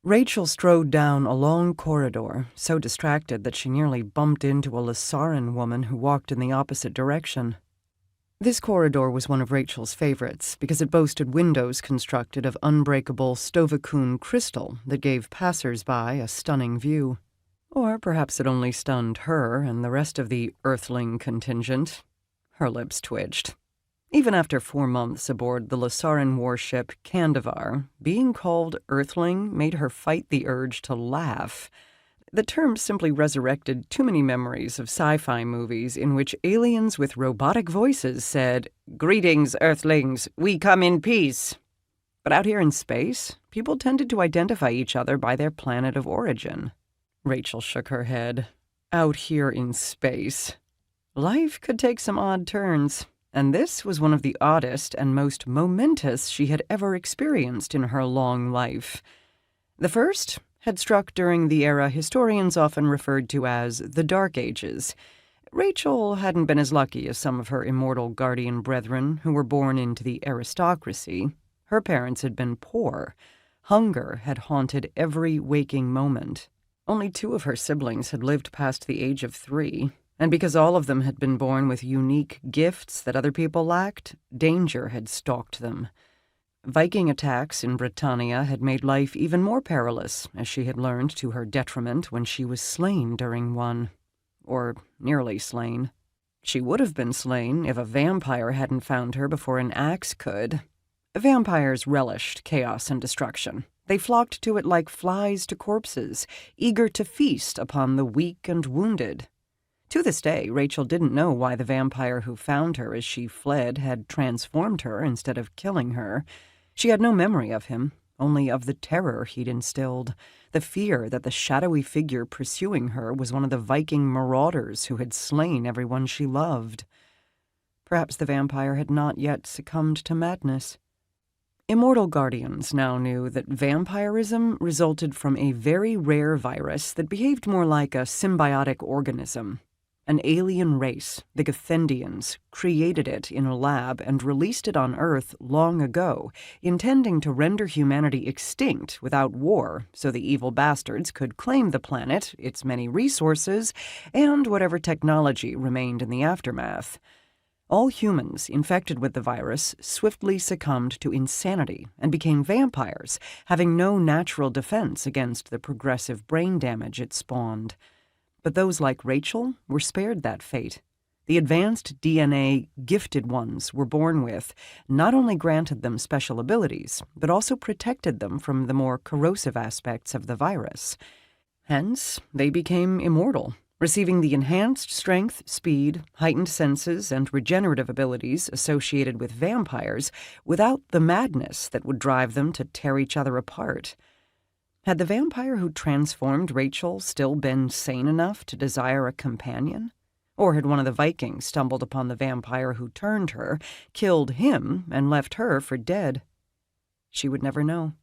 Rachel strode down a long corridor, so distracted that she nearly bumped into a Lasaran woman who walked in the opposite direction. This corridor was one of Rachel's favorites because it boasted windows constructed of unbreakable Stovacoon crystal that gave passers-by a stunning view. Or perhaps it only stunned her and the rest of the Earthling contingent. Her lips twitched. Even after 4 months aboard the Lasaran warship Kandavar, being called Earthling made her fight the urge to laugh. The term simply resurrected too many memories of sci-fi movies in which aliens with robotic voices said, "Greetings, Earthlings, we come in peace." But out here in space, people tended to identify each other by their planet of origin. Rachel shook her head. Out here in space. Life could take some odd turns. And this was one of the oddest and most momentous she had ever experienced in her long life. The first had struck during the era historians often referred to as the Dark Ages. Rachel hadn't been as lucky as some of her Immortal Guardian brethren who were born into the aristocracy. Her parents had been poor. Hunger had haunted every waking moment. Only 2 of her siblings had lived past the age of 3. And because all of them had been born with unique gifts that other people lacked, danger had stalked them. Viking attacks in Britannia had made life even more perilous, as she had learned to her detriment when she was slain during one. Or nearly slain. She would have been slain if a vampire hadn't found her before an axe could. Vampires relished chaos and destruction. They flocked to it like flies to corpses, eager to feast upon the weak and wounded. To this day, Rachel didn't know why the vampire who found her as she fled had transformed her instead of killing her. She had no memory of him, only of the terror he'd instilled, the fear that the shadowy figure pursuing her was one of the Viking marauders who had slain everyone she loved. Perhaps the vampire had not yet succumbed to madness. Immortal Guardians now knew that vampirism resulted from a very rare virus that behaved more like a symbiotic organism. An alien race, the Gethendians, created it in a lab and released it on Earth long ago, intending to render humanity extinct without war so the evil bastards could claim the planet, its many resources, and whatever technology remained in the aftermath. All humans infected with the virus swiftly succumbed to insanity and became vampires, having no natural defense against the progressive brain damage it spawned. But those like Rachel were spared that fate. The advanced DNA gifted ones were born with not only granted them special abilities, but also protected them from the more corrosive aspects of the virus. Hence, they became immortal, receiving the enhanced strength, speed, heightened senses, and regenerative abilities associated with vampires without the madness that would drive them to tear each other apart. Had the vampire who transformed Rachel still been sane enough to desire a companion? Or had one of the Vikings stumbled upon the vampire who turned her, killed him, and left her for dead? She would never know.